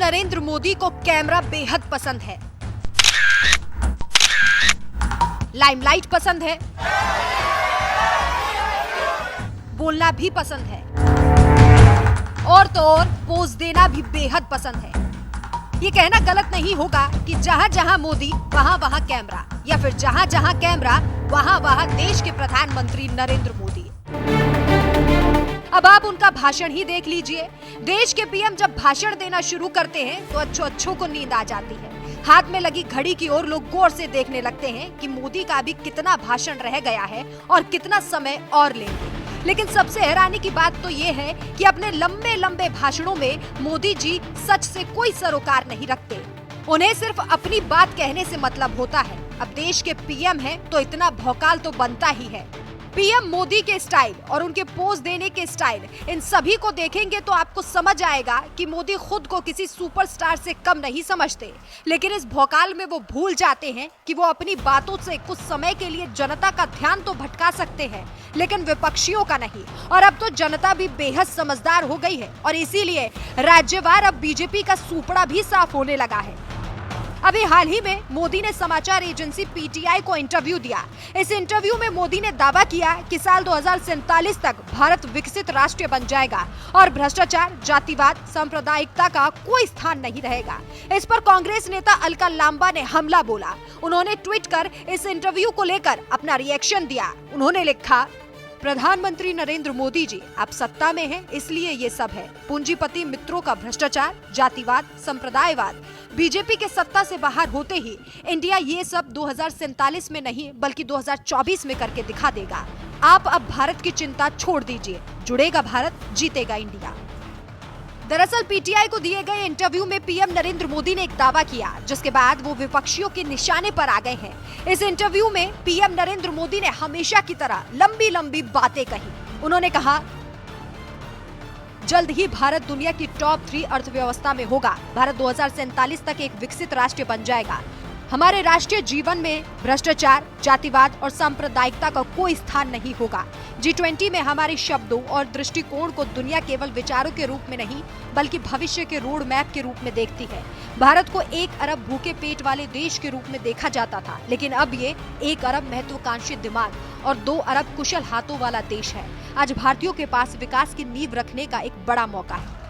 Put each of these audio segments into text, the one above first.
नरेंद्र मोदी को कैमरा बेहद पसंद है, लाइमलाइट पसंद है, बोलना भी पसंद है और तो और पोज देना भी बेहद पसंद है। ये कहना गलत नहीं होगा कि जहां जहां मोदी वहां वहां कैमरा, या फिर जहां जहां कैमरा वहां वहां देश के प्रधानमंत्री नरेंद्र मोदी। अब आप उनका भाषण ही देख लीजिए। देश के पीएम जब भाषण देना शुरू करते हैं तो अच्छों को नींद आ जाती है। हाथ में लगी घड़ी की ओर लोग गौर से देखने लगते हैं कि मोदी का अभी कितना भाषण रह गया है और कितना समय और लेंगे। लेकिन सबसे हैरानी की बात तो ये है कि अपने लंबे लंबे भाषणों में मोदी जी सच से कोई सरोकार नहीं रखते। उन्हें सिर्फ अपनी बात कहने से मतलब होता है। अब देश के पीएम हैं तो इतना भौकाल तो बनता ही है। पीएम मोदी के स्टाइल और उनके पोज देने के स्टाइल, इन सभी को देखेंगे तो आपको समझ आएगा कि मोदी खुद को किसी सुपरस्टार से कम नहीं समझते। लेकिन इस भौकाल में वो भूल जाते हैं कि वो अपनी बातों से कुछ समय के लिए जनता का ध्यान तो भटका सकते हैं, लेकिन विपक्षियों का नहीं। और अब तो जनता भी बेहद समझदार हो गई है और इसीलिए राज्यवार अब बीजेपी का सूपड़ा भी साफ होने लगा है। अभी हाल ही में मोदी ने समाचार एजेंसी पीटीआई को इंटरव्यू दिया। इस इंटरव्यू में मोदी ने दावा किया कि साल 2047 तक भारत विकसित राष्ट्र बन जाएगा और भ्रष्टाचार, जातिवाद, सांप्रदायिकता का कोई स्थान नहीं रहेगा। इस पर कांग्रेस नेता अलका लांबा ने हमला बोला। उन्होंने ट्वीट कर इस इंटरव्यू को लेकर अपना रिएक्शन दिया। उन्होंने लिखा, प्रधानमंत्री नरेंद्र मोदी जी, आप सत्ता में हैं इसलिए ये सब है। पूंजीपति मित्रों का भ्रष्टाचार, जातिवाद, संप्रदायवाद, बीजेपी के सत्ता से बाहर होते ही इंडिया ये सब 2047 में नहीं बल्कि 2024 में करके दिखा देगा। आप अब भारत की चिंता छोड़ दीजिए, जुड़ेगा भारत, जीतेगा इंडिया। दरअसल पीटीआई को दिए गए इंटरव्यू में पीएम नरेंद्र मोदी ने एक दावा किया, जिसके बाद वो विपक्षियों के निशाने पर आ गए हैं। इस इंटरव्यू में पीएम नरेंद्र मोदी ने हमेशा की तरह लंबी लंबी बातें कही। उन्होंने कहा, जल्द ही भारत दुनिया की टॉप 3 अर्थव्यवस्था में होगा। भारत 2047 तक एक विकसित राष्ट्र बन जाएगा। हमारे राष्ट्रीय जीवन में भ्रष्टाचार, जातिवाद और सांप्रदायिकता का कोई स्थान नहीं होगा। G20 में हमारे शब्दों और दृष्टिकोण को दुनिया केवल विचारों के रूप में नहीं बल्कि भविष्य के रोड मैप के रूप में देखती है। भारत को 1 अरब भूखे पेट वाले देश के रूप में देखा जाता था, लेकिन अब ये 1 अरब महत्वाकांक्षी दिमाग और 2 अरब कुशल हाथों वाला देश है। आज भारतीयों के पास विकास की नींव रखने का एक बड़ा मौका है।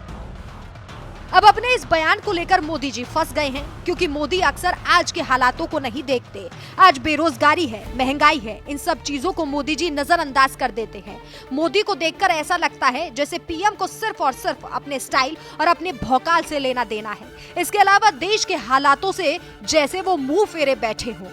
अब अपने इस बयान को लेकर मोदी जी फंस गए हैं, क्योंकि मोदी अक्सर आज के हालातों को नहीं देखते। आज बेरोजगारी है, महंगाई है, इन सब चीजों को मोदी जी नजरअंदाज कर देते हैं। मोदी को देखकर ऐसा लगता है जैसे पीएम को सिर्फ और सिर्फ अपने स्टाइल और अपने भौकाल से लेना देना है। इसके अलावा देश के हालातों से जैसे वो मुंह फेरे बैठे हों।